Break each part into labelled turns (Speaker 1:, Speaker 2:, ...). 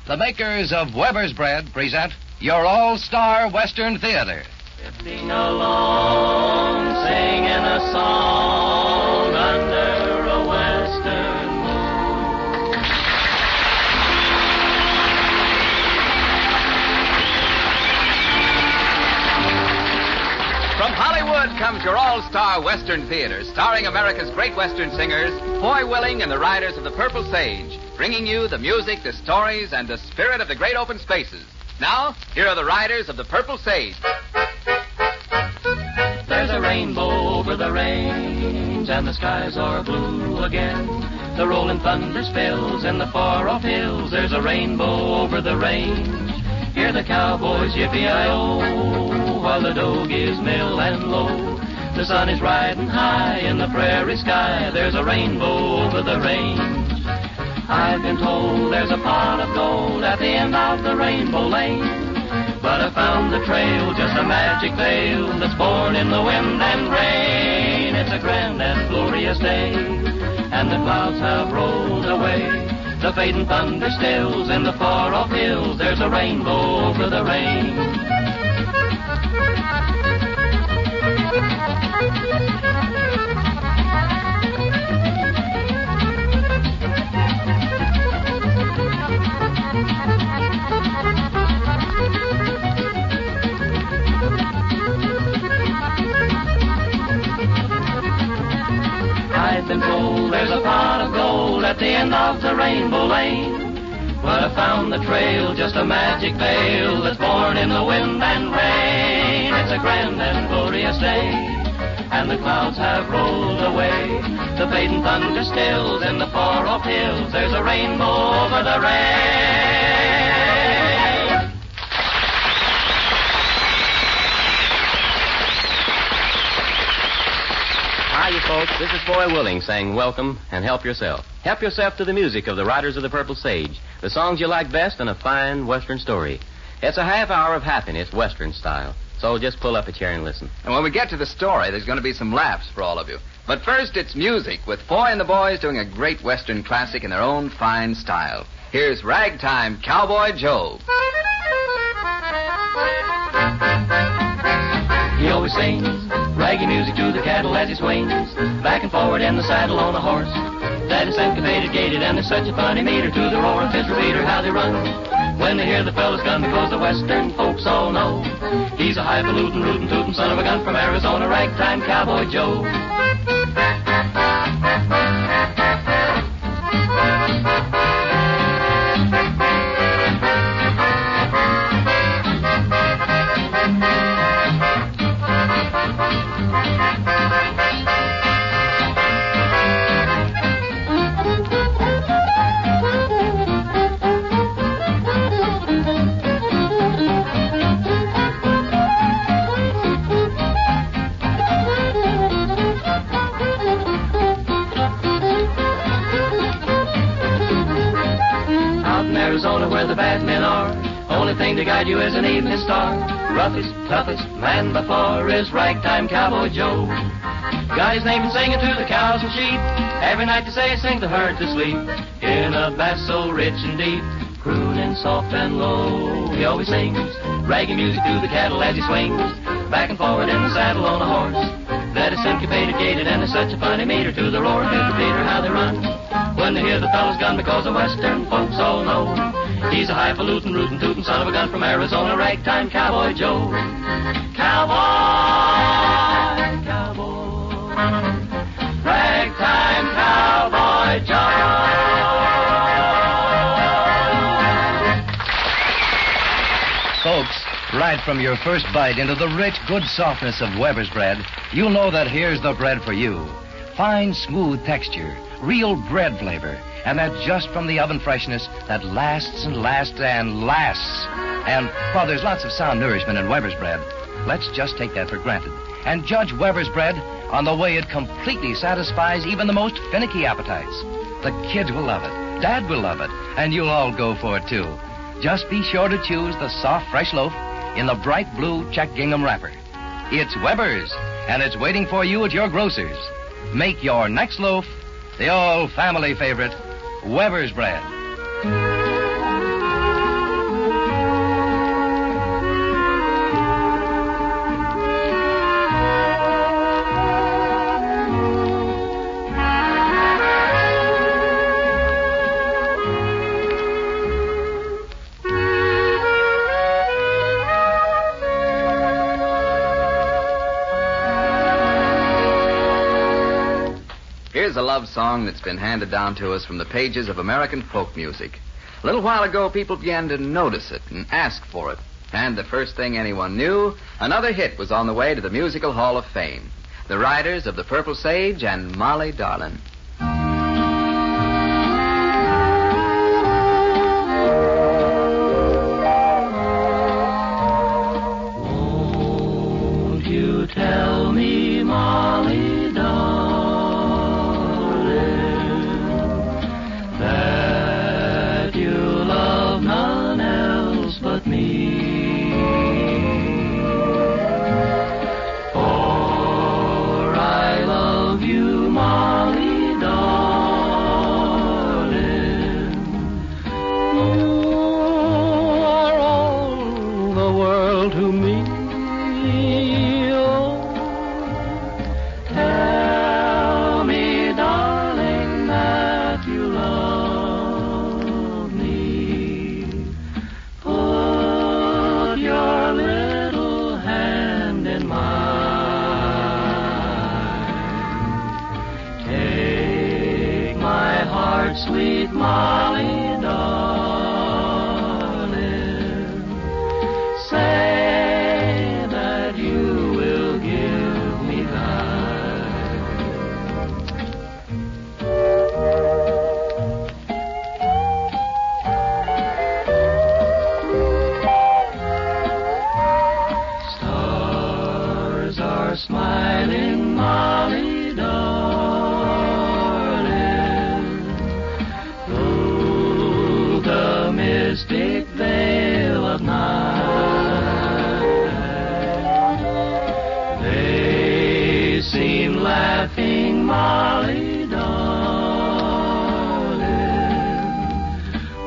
Speaker 1: the makers of Weber's Bread present your all-star Western Theater.
Speaker 2: Drifting along, singing a song under a western moon.
Speaker 3: From Hollywood comes your all-star Western Theater, starring America's great Western singers, Foy Willing and the Riders of the Purple Sage, bringing you the music, the stories, and the spirit of the great open spaces. Now, here are the Riders of the Purple Sage.
Speaker 2: There's a rainbow over the range, and the skies are blue again. The rolling thunder spills in the far-off hills. There's a rainbow over the range. Hear the cowboys yippee-i-oh, while the doe gives mill and low. The sun is riding high in the prairie sky. There's a rainbow over the range. I've been told there's a pot of gold at the end of the rainbow lane. But I found the trail just a magic veil that's born in the wind and rain. It's a grand and glorious day, and the clouds have rolled away. The fading thunder stills in the far-off hills. There's a rainbow over the range. I've been told there's a pot of gold at the end of the rainbow lane. But I found the trail just a magic veil that's born in the wind and rain. It's a grand and glorious day, and the clouds have rolled away. The fading thunder stills in the far-off hills. There's a rainbow over the range.
Speaker 4: Hi, you folks. This is Foy Willing saying welcome and help yourself. Help yourself to the music of the Riders of the Purple Sage, the songs you like best in a fine Western story. It's a half hour of happiness, Western style. So just pull up a chair and listen.
Speaker 3: And when we get to the story, there's going to be some laughs for all of you. But first, it's music, with Foy and the boys doing a great Western classic in their own fine style. Here's Ragtime Cowboy Joe.
Speaker 2: He always sings raggy music to the cattle as he swings back and forward in the saddle on a horse that is syncopated, gated, and there's such a funny meter to the roar of his repeater, how they run when they hear the fellas gun, because the Western folks all know he's a highfalutin, rootin', tootin' son of a gun from Arizona, Ragtime Cowboy Joe. Arizona, where the bad men are, only thing to guide you is an evening star. Roughest, toughest man by far is Ragtime Cowboy Joe. Got his name and singing to the cows and sheep. Every night they say sing the herd to sleep in a bass so rich and deep, crooning soft and low. He always sings raggy music to the cattle as he swings back and forward in the saddle on a horse that is syncopated, gated, and there's such a funny meter to the roar of his repeater, how they run when they hear the fellas gun, because the Western folks all know he's a highfalutin, rootin', tootin' son of a gun from Arizona, Ragtime Cowboy Joe. Cowboy, cowboy, Ragtime Cowboy Joe.
Speaker 1: Folks, right from your first bite into the rich, good softness of Weber's bread, you'll know that here's the bread for you. Fine, smooth texture, real bread flavor, and that just from the oven freshness that lasts and lasts and lasts. And while there's lots of sound nourishment in Weber's bread, let's just take that for granted and judge Weber's bread on the way it completely satisfies even the most finicky appetites. The kids will love it, Dad will love it, and you'll all go for it too. Just be sure to choose the soft, fresh loaf in the bright blue check gingham wrapper. It's Weber's, and it's waiting for you at your grocer's. Make your next loaf the all-family favorite, Weber's bread.
Speaker 3: Here's a love song that's been handed down to us from the pages of American folk music. A little while ago, people began to notice it and ask for it. And the first thing anyone knew, another hit was on the way to the Musical Hall of Fame. The Riders of the Purple Sage and Molly Darlin'.
Speaker 2: Won't you tell me, Molly darling, that you love none else but me? Sweet Molly darling, say that you will give me back. Stars are smiling, Molly mystic veil of night. They seem laughing, Molly darling,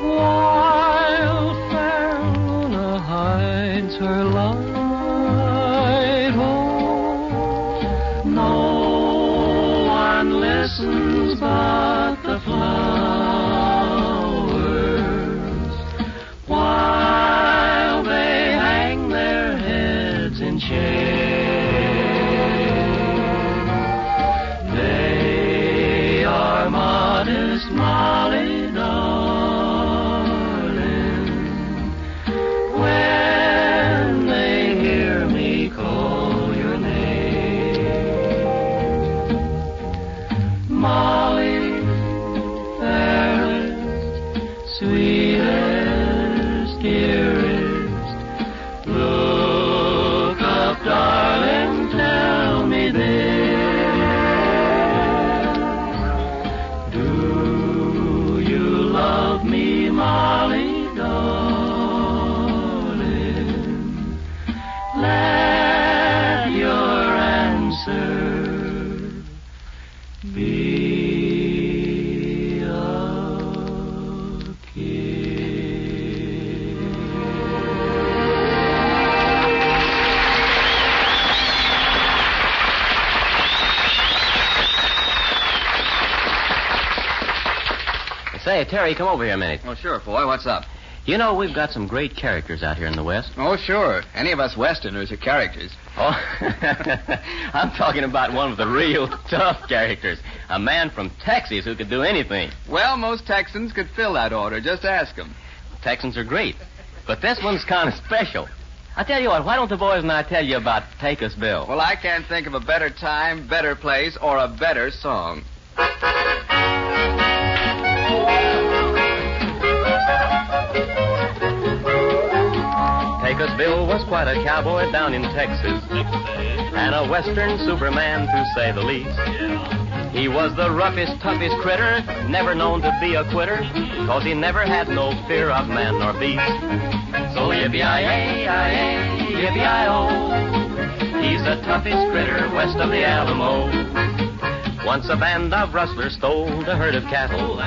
Speaker 2: while Fairona hides her light. Oh, no one listens but the flowers. They are modest, Molly darling, when they hear me call your name. Molly, fairest, sweetest, dearest, look up, darling, tell me this. Do you love me, Molly darling? Let your answer be a kiss.
Speaker 4: Say, Terry, come over here a minute.
Speaker 3: Oh, sure, boy. What's up?
Speaker 4: You know, we've got some great characters out here in the West.
Speaker 3: Oh, sure. Any of us Westerners are characters.
Speaker 4: Oh, I'm talking about one of the real tough characters. A man from Texas who could do anything.
Speaker 3: Well, most Texans could fill that order. Just ask them.
Speaker 4: Texans are great, but this one's kind of special. I tell you what, why don't the boys and I tell you about Pecos Bill?
Speaker 3: Well, I can't think of a better time, better place, or a better song.
Speaker 4: Pecos Bill was quite a cowboy down in Texas, and a western superman to say the least. He was the roughest, toughest critter, never known to be a quitter, 'cause he never had no fear of man nor beast. So yippee-yi-yi-yi, yippee-yi-o, he's the toughest critter west of the Alamo. Once a band of rustlers stole a herd of cattle,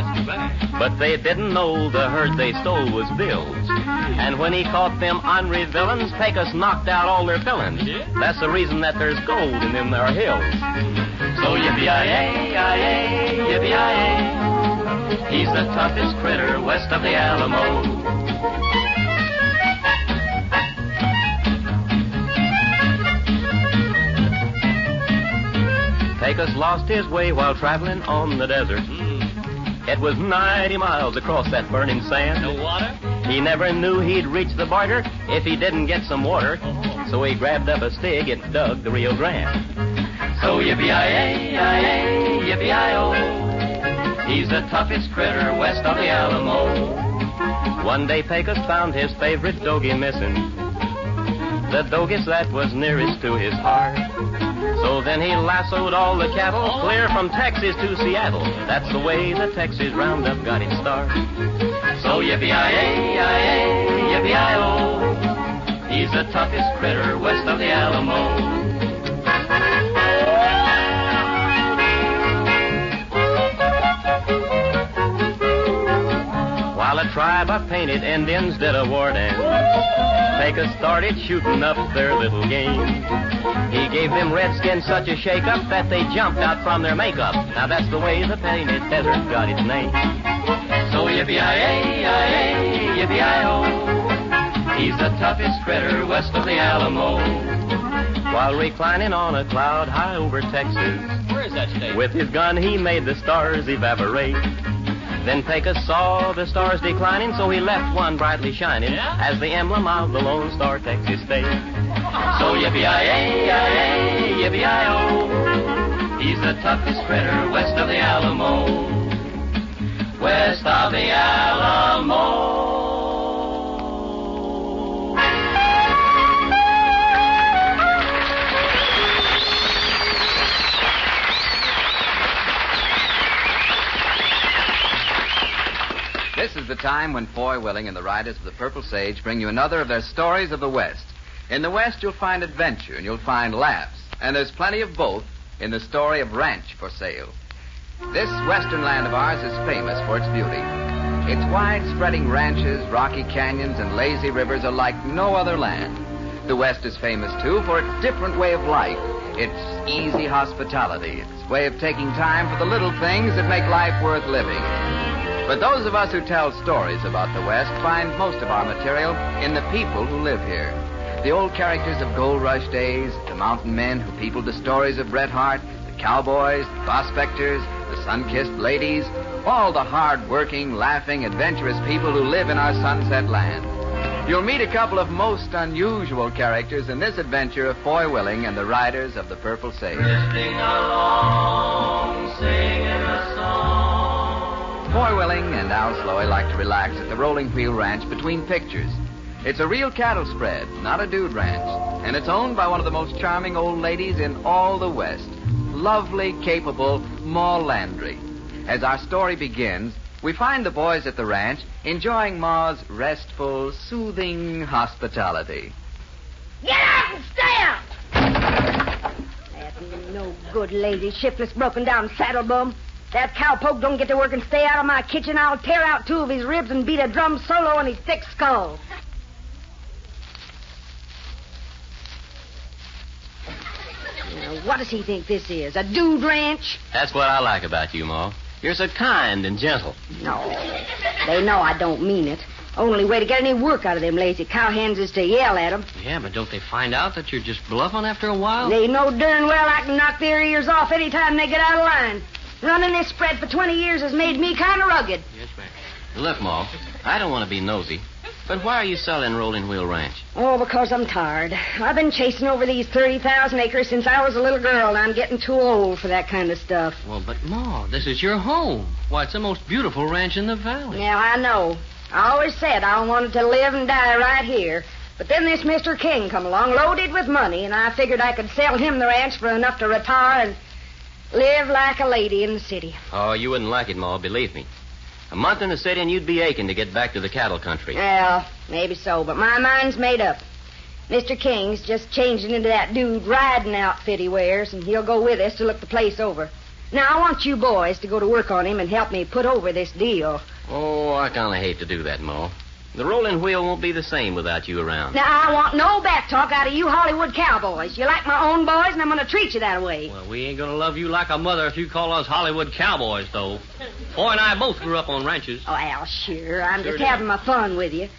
Speaker 4: but they didn't know the herd they stole was Bill's. And when he caught them ornery villains, Pecos knocked out all their villains. That's the reason that there's gold in them there hills. So yippee-yi-yi-yi, yippee-yi-yi, he's the toughest critter west of the Alamo. Pecos lost his way while traveling on the desert. It was 90 miles across that burning sand.
Speaker 5: No water?
Speaker 4: He never knew he'd reach the border if he didn't get some water. So he grabbed up a stick and dug the Rio Grande.
Speaker 2: So yippee-yi-yi, yippee-yi-o. He's the toughest critter west of the Alamo.
Speaker 4: One day Pecos found his favorite dogie missing, the dogie that was nearest to his heart. So then he lassoed all the cattle clear from Texas to Seattle. That's the way the Texas Roundup got its start.
Speaker 2: So yippee-yi-yi, yippee-yi-o. He's the toughest critter west of the Alamo.
Speaker 4: While a tribe of painted Indians did a war dance, Pecos started shooting up their little game. He gave them redskins such a shake-up that they jumped out from their makeup. Now that's the way the painted desert got its name.
Speaker 2: So yippee-yi-yi, yippee-yi-o. He's the toughest critter west of the Alamo.
Speaker 4: While reclining on a cloud high over Texas,
Speaker 5: Where is that state?
Speaker 4: with his gun he made the stars evaporate. Then Pecos saw the stars declining, so he left one brightly shining as the emblem of the Lone Star Texas state.
Speaker 2: So yippee-yi-yi, yippee-yi-o. He's the toughest critter west of the Alamo. West of the Alamo.
Speaker 3: This is the time when Foy Willing and the Riders of the Purple Sage bring you another of their stories of the West. In the West, you'll find adventure and you'll find laughs. And there's plenty of both in the story of Ranch for Sale. This western land of ours is famous for its beauty. Its wide-spreading ranches, rocky canyons, and lazy rivers are like no other land. The West is famous, too, for its different way of life, its easy hospitality, its way of taking time for the little things that make life worth living. But those of us who tell stories about the West find most of our material in the people who live here. The old characters of gold rush days, the mountain men who peopled the stories of Bret Hart, the cowboys, the prospectors, the sun-kissed ladies, all the hard-working, laughing, adventurous people who live in our sunset land. You'll meet a couple of most unusual characters in this adventure of Foy Willing and the Riders of the Purple Sage.
Speaker 2: Drifting along, singing a song.
Speaker 3: Foy Willing and Al Sloey like to relax at the Rolling Wheel Ranch between pictures. It's a real cattle spread, not a dude ranch, and it's owned by one of the most charming old ladies in all the West, lovely, capable Ma Landry. As our story begins, we find the boys at the ranch enjoying Ma's restful, soothing hospitality.
Speaker 6: Get out and stay out! That no good lazy, shiftless, broken down saddle bum. That cowpoke don't get to work and stay out of my kitchen. I'll tear out 2 of his ribs and beat a drum solo on his thick skull. Now, what does he think this is? A dude ranch?
Speaker 4: That's what I like about you, Ma. You're so kind and gentle.
Speaker 6: No. They know I don't mean it. Only way to get any work out of them lazy cowhands is to yell at them.
Speaker 5: Yeah, but don't they find out that you're just bluffing after a while?
Speaker 6: They know darn well I can knock their ears off any time they get out of line. Running this spread for 20 years has made me kind of rugged.
Speaker 5: Yes, ma'am.
Speaker 4: Look, Ma, I don't want to be nosy, but why are you selling Rolling Wheel Ranch?
Speaker 6: Oh, because I'm tired. I've been chasing over these 30,000 acres since I was a little girl, and I'm getting too old for that kind of stuff.
Speaker 5: Well, but, Ma, this is your home. Why, it's the most beautiful ranch in the valley.
Speaker 6: Yeah, I know. I always said I wanted to live and die right here. But then this Mr. King come along, loaded with money, and I figured I could sell him the ranch for enough to retire and live like a lady in the city.
Speaker 4: Oh, you wouldn't like it, Ma, believe me. A month in the city and you'd be aching to get back to the cattle country.
Speaker 6: Well, maybe so, but my mind's made up. Mr. King's just changing into that dude riding outfit he wears, and he'll go with us to look the place over. Now, I want you boys to go to work on him and help me put over this deal.
Speaker 4: Oh, I kind of hate to do that, Ma. The Rolling Wheel won't be the same without you around.
Speaker 6: Now, I want no back talk out of you Hollywood cowboys. You're like my own boys, and I'm going to treat you that way.
Speaker 5: Well, we ain't gonna love you like a mother if you call us Hollywood cowboys, though. Boy and I both grew up on ranches.
Speaker 6: Oh, Al, sure. I'm
Speaker 5: Sure
Speaker 6: just
Speaker 5: do.
Speaker 6: having my fun with you.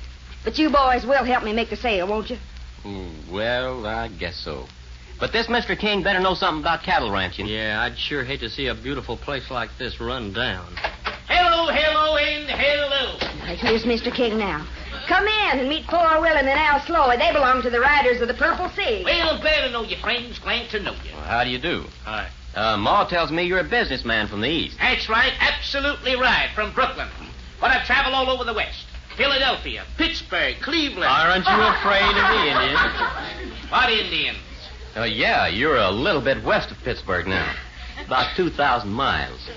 Speaker 6: But you boys will help me make the sale, won't you?
Speaker 4: Well, I guess so. But this Mr. King better know something about cattle ranching.
Speaker 5: Yeah, I'd sure hate to see a beautiful place like this run down.
Speaker 7: Hello, hello, and hello.
Speaker 6: Here's Mr. King now. Come in and meet Foy Willing and Al Slowy. They belong to the Riders of the Purple Sea.
Speaker 7: Well, glad to know you, friends. Glad to know you.
Speaker 4: Well, how do you do?
Speaker 5: Hi.
Speaker 4: Ma tells me you're a businessman from the East.
Speaker 7: That's right. Absolutely right. From Brooklyn. But I've traveled all over the West. Philadelphia, Pittsburgh, Cleveland.
Speaker 5: Aren't you afraid of the Indians?
Speaker 7: What Indians?
Speaker 4: Yeah, you're a little bit west of Pittsburgh now. About 2,000 miles.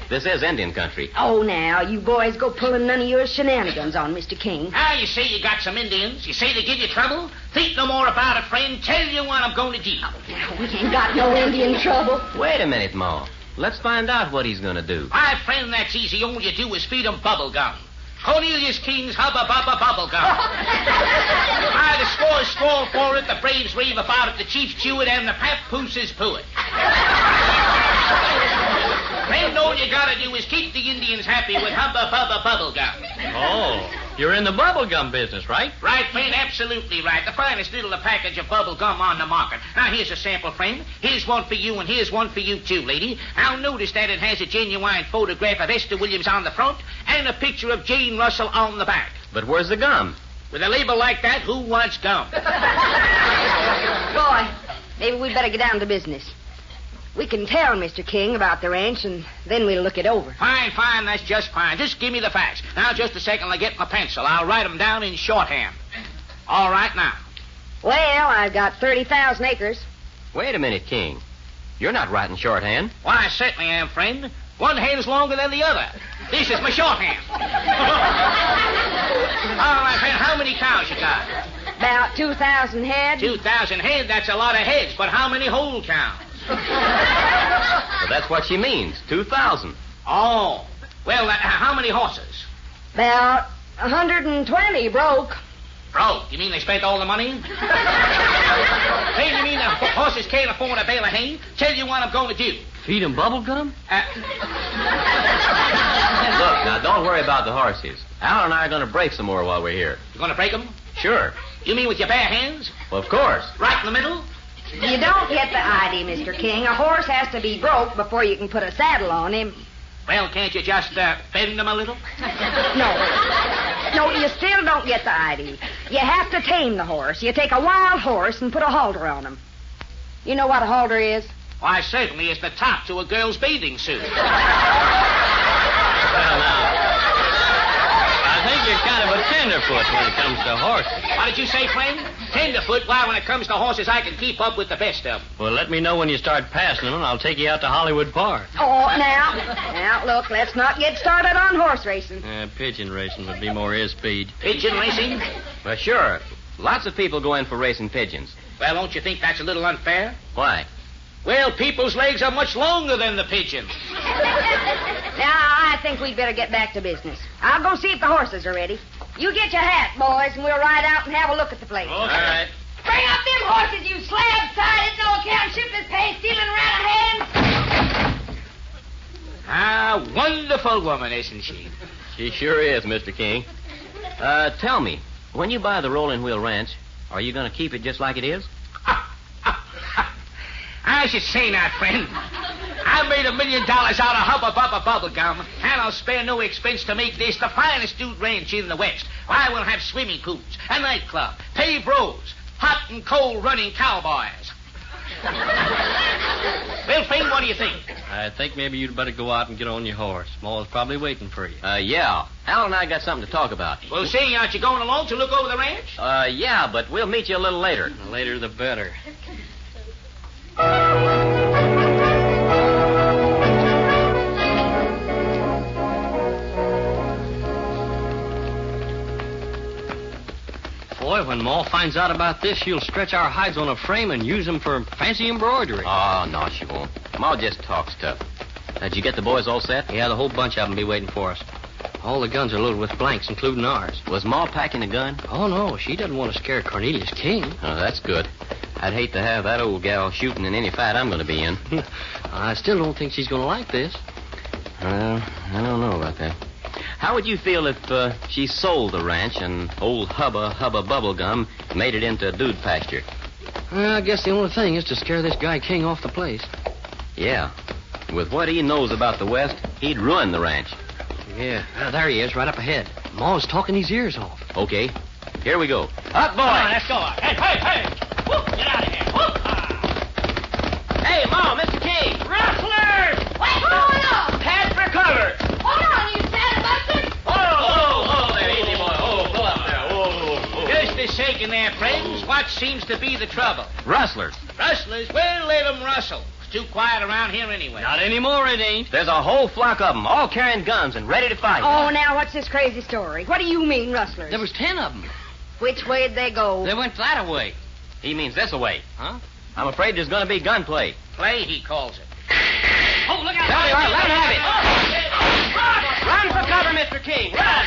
Speaker 4: This is Indian country.
Speaker 6: Oh, now, you boys go pulling none of your shenanigans on Mr. King.
Speaker 7: You say you got some Indians. You say they give you trouble. Think no more about it, friend. Tell you what I'm going to do.
Speaker 6: Now, we ain't got no Indian trouble.
Speaker 4: Wait a minute, Ma. Let's find out what he's going to do.
Speaker 7: My friend, that's easy. All you do is feed 'em bubble gum. Cornelius King's Hubba Bubba Bubble Gum. The scores fall for it, the braves rave about it, the chiefs chew it, and the papooses poo it. Friend, all you gotta do is keep the Indians happy with Hubba Bubba Bubble Gum.
Speaker 5: Oh, you're in the bubble gum business, right?
Speaker 7: Right, friend, absolutely right. The finest little package of bubble gum on the market. Now, here's a sample, friend. Here's one for you, and here's one for you, too, lady. Now, notice that it has a genuine photograph of Esther Williams on the front and a picture of Jane Russell on the back.
Speaker 4: But where's the gum?
Speaker 7: With a label like that, who wants gum?
Speaker 6: Boy, maybe we'd better get down to business. We can tell Mr. King about the ranch, and then we'll look it over.
Speaker 7: Fine, that's just fine. Just give me the facts. Now, just a second, I'll get my pencil. I'll write 'em down in shorthand. All right, now.
Speaker 6: Well, I've got 30,000 acres.
Speaker 4: Wait a minute, King. You're not writing shorthand.
Speaker 7: Why, I certainly am, friend. One hand's longer than the other. This is my shorthand. All right, friend, how many cows you got?
Speaker 6: About 2,000 head.
Speaker 7: 2,000 head, that's a lot of heads, but how many whole cows?
Speaker 4: Well, that's what she means. 2,000.
Speaker 7: Oh. Well, how many horses?
Speaker 6: About 120 broke.
Speaker 7: Broke? You mean they spent all the money? Hey, you mean the horses can't afford a bale of hay? Tell you what I'm going to do.
Speaker 5: Feed 'em bubble gum?
Speaker 4: Look, now, don't worry about the horses. Al and I are going to break some more while we're here.
Speaker 7: You going to break them?
Speaker 4: Sure.
Speaker 7: You mean with your bare hands?
Speaker 4: Well, of course.
Speaker 7: Right in the middle?
Speaker 6: You don't get the idea, Mr. King. A horse has to be broke before you can put a saddle on him.
Speaker 7: Well, can't you just bend them a little?
Speaker 6: No, you still don't get the idea. You have to tame the horse. You take a wild horse and put a halter on him. You know what a halter is?
Speaker 7: Why, certainly it's the top to a girl's bathing suit.
Speaker 5: Well, now, I think you're kind of a tenderfoot when it comes to horses.
Speaker 7: What did you say, friend? Tenderfoot? Why, when it comes to horses, I can keep up with the best of them.
Speaker 5: Well, let me know when you start passing them, and I'll take you out to Hollywood Park.
Speaker 6: Oh, now, look, let's not get started on horse racing.
Speaker 5: Pigeon racing would be more his speed.
Speaker 7: Pigeon racing?
Speaker 4: Well, sure. Lots of people go in for racing pigeons.
Speaker 7: Well, don't you think that's a little unfair?
Speaker 4: Why?
Speaker 7: Well, people's legs are much longer than the pigeons.
Speaker 6: Now, I think we'd better get back to business. I'll go see if the horses are ready. You get your hat, boys, and we'll ride out and have a look at the place.
Speaker 7: All right.
Speaker 6: Bring up them horses, you slab-sided, no-account, shiftless pay, stealing around hands.
Speaker 7: Wonderful woman, isn't she?
Speaker 4: She sure is, Mr. King. Tell me, when you buy the Rolling Wheel Ranch, are you going to keep it just like it is?
Speaker 7: I should say not, friend. I made $1 million out of Hubba Bubba Bubble Gum, and I'll spare no expense to make this the finest dude ranch in the West. I will have swimming pools, a nightclub, paved roads, hot and cold running cowboys. Well, friend, what do you think?
Speaker 5: I think maybe you'd better go out and get on your horse. Ma's probably waiting for you.
Speaker 4: Yeah. Al and I got something to talk about.
Speaker 7: Well, say, aren't you going along to look over the ranch?
Speaker 4: Yeah, but we'll meet you a little later.
Speaker 5: The later the better. Boy, when Ma finds out about this, she'll stretch our hides on a frame and use them for fancy embroidery.
Speaker 4: Oh, no, she won't. Ma just talks tough. Did you get the boys all set?
Speaker 5: Yeah, the whole bunch of them be waiting for us. All the guns are loaded with blanks, including ours.
Speaker 4: Was Ma packing a gun?
Speaker 5: Oh, no, she doesn't want to scare Cornelius King.
Speaker 4: Oh, that's good. I'd hate to have that old gal shooting in any fight I'm going to be in.
Speaker 5: I still don't think she's going to like this.
Speaker 4: I don't know about that. How would you feel if she sold the ranch and old Hubba Bubblegum made it into a dude pasture?
Speaker 5: I guess the only thing is to scare this guy King off the place.
Speaker 4: Yeah. With what he knows about the West, he'd ruin the ranch.
Speaker 5: Yeah, there he is, right up ahead. Ma's talking his ears off.
Speaker 4: Okay. Here we go. Up, boy!
Speaker 7: Come on, let's go. Hey! Whoop, get out of here. Whoop!
Speaker 4: Hey, Ma, Mr. King!
Speaker 7: Rustlers!
Speaker 8: What's going on?
Speaker 7: Head for cover!
Speaker 8: Hold on, you saddle busters.
Speaker 4: Oh, there, easy, boy. Oh, pull up there. Oh.
Speaker 7: Just a second there, friends. What seems to be the trouble?
Speaker 4: Rustlers.
Speaker 7: Rustlers? Well, let them rustle. It's too quiet around here anyway.
Speaker 5: Not anymore, it ain't.
Speaker 4: There's a whole flock of them, all carrying guns and ready to fight.
Speaker 6: Oh, now, what's this crazy story? What do you mean, rustlers?
Speaker 5: There was 10 of them.
Speaker 6: Which way'd they go?
Speaker 5: They went that away.
Speaker 4: He means this away.
Speaker 5: Huh?
Speaker 4: I'm afraid there's going to be gunplay.
Speaker 7: Play, he calls it.
Speaker 5: Oh, look out!
Speaker 4: There you are. Let him have it. Run for cover, Mr. King. Run.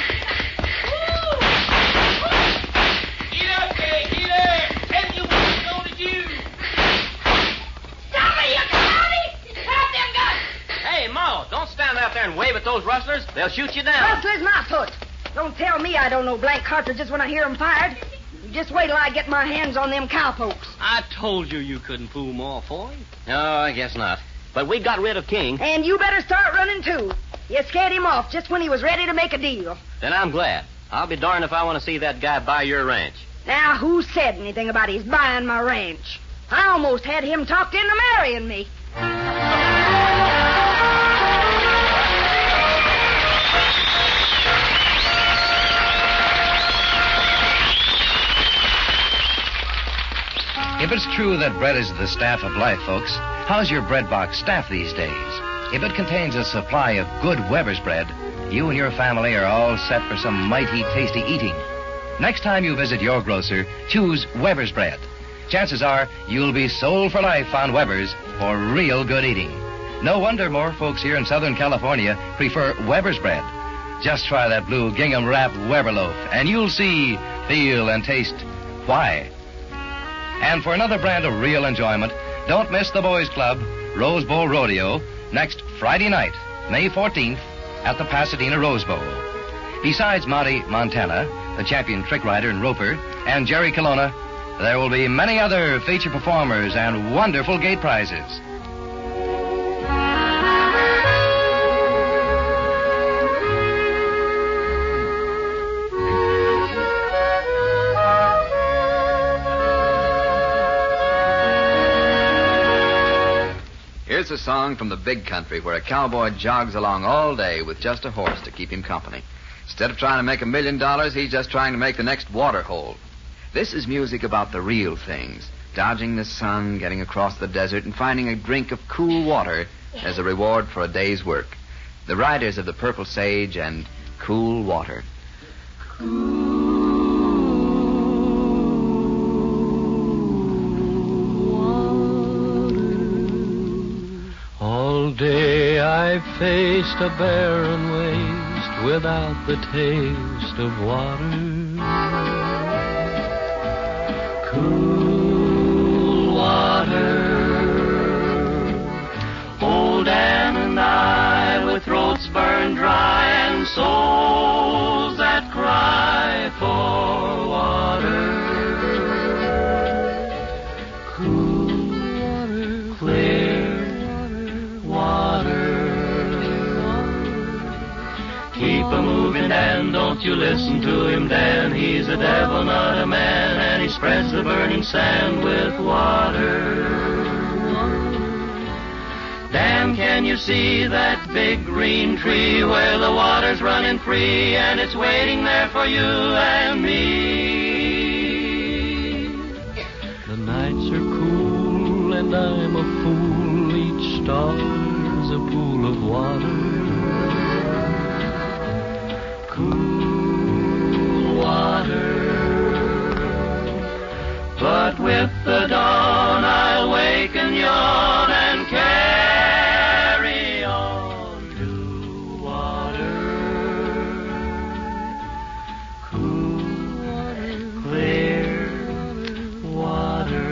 Speaker 7: Get up there, get up. Tell you what we're going to do.
Speaker 8: Stop it, you coyote! Drop them guns!
Speaker 4: Hey, Ma, don't stand out there and wave at those rustlers. They'll shoot you down.
Speaker 6: Rustlers, my foot. Don't tell me I don't know blank cartridges when I hear 'em fired. You just wait till I get my hands on them cowpokes.
Speaker 5: I told you couldn't fool Ma, boy.
Speaker 4: No, I guess not. But we got rid of King.
Speaker 6: And you better start running, too. You scared him off just when he was ready to make a deal.
Speaker 4: Then I'm glad. I'll be darned if I want to see that guy buy your ranch.
Speaker 6: Now, who said anything about his buying my ranch? I almost had him talked into marrying me.
Speaker 1: If it's true that bread is the staff of life, folks, how's your bread box staffed these days? If it contains a supply of good Weber's bread, you and your family are all set for some mighty tasty eating. Next time you visit your grocer, choose Weber's bread. Chances are you'll be sold for life on Weber's for real good eating. No wonder more folks here in Southern California prefer Weber's bread. Just try that blue gingham wrapped Weber loaf, and you'll see, feel, and taste why. And for another brand of real enjoyment, don't miss the Boys Club Rose Bowl Rodeo next Friday night, May 14th, at the Pasadena Rose Bowl. Besides Monty Montana, the champion trick rider and roper, and Jerry Colonna, there will be many other feature performers and wonderful gate prizes.
Speaker 3: Here's a song from the big country where a cowboy jogs along all day with just a horse to keep him company. Instead of trying to make $1 million, he's just trying to make the next water hole. This is music about the real things. Dodging the sun, getting across the desert, and finding a drink of cool water as a reward for a day's work. The Riders of the Purple Sage and Cool Water.
Speaker 9: All day I've faced a barren waste without the taste of water. Cool water. Old Ann and I, with throats burned dry and souls that cry for water. Cool water, clear water. Keep a moving, Dan, don't you listen to him, Dan. He's a devil, not a man, and he spreads the burning sand with water. Dan, can you see that big green tree where the water's running free and it's waiting there for you and me? The nights are cool and I'm a fool. Each star's a pool of water. Cool water. But with the dawn I'll wake and yawn and carry on to water. Cool water, clear water.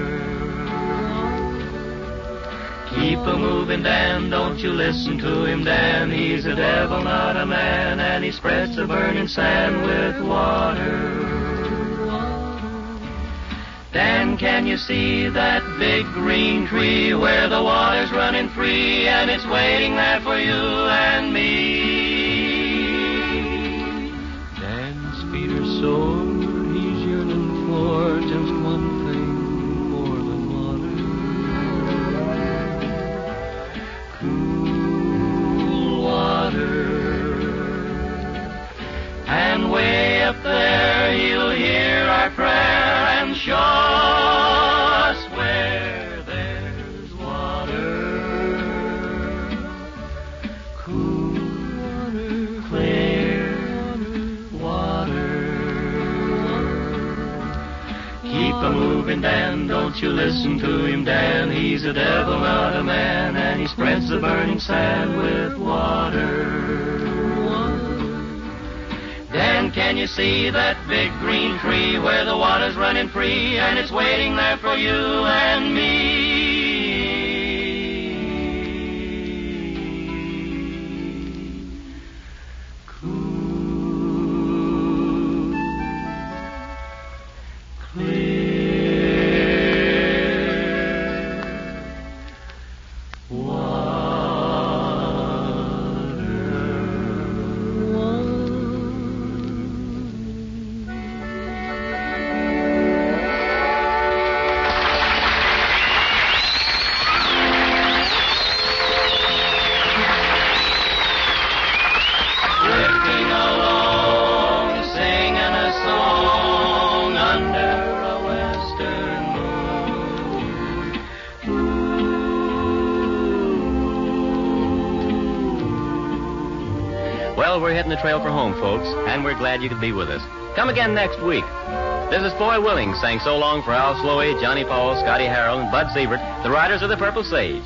Speaker 9: Keep a moving, Dan, don't you listen to him, Dan. He's a devil, not a man, and he spreads the burning sand with water. Dan, can you see that big green tree where the water's running free and it's waiting there for you and me? Dan's feet are sore, he's yearning for just one thing, for the water. Cool water. And way up there he'll hear our prayer and show us where there's water. Cool water, clear water. Keep a-moving, Dan, don't you listen to him, Dan. He's a devil, not a man, and he spreads the burning sand with water. Dan, can you see that big green tree where the water's running free and it's waiting there for you and me? Cool, clear
Speaker 4: Well, we're hitting the trail for home, folks, and we're glad you could be with us. Come again next week. This is Foy Willing saying so long for Al Sloey, Johnny Paul, Scotty Harrell, and Bud Siebert, the Riders of the Purple Sage.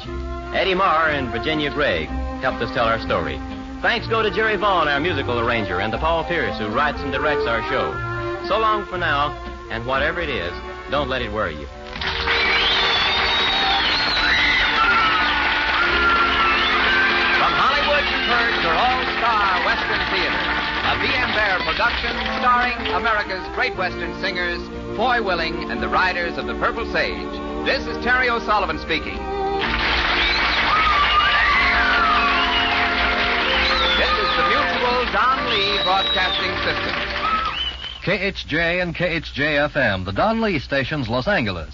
Speaker 4: Eddie Marr and Virginia Gregg helped us tell our story. Thanks go to Jerry Vaughn, our musical arranger, and to Paul Pierce, who writes and directs our show. So long for now, and whatever it is, don't let it worry you.
Speaker 3: From Hollywood, you've heard your all-star Western Theater, a V.M. Bear production starring America's great Western singers, Foy Willing and the Riders of the Purple Sage. This is Terry O'Sullivan speaking. This is the Mutual Don Lee Broadcasting System.
Speaker 10: KHJ and KHJ-FM, the Don Lee stations, Los Angeles.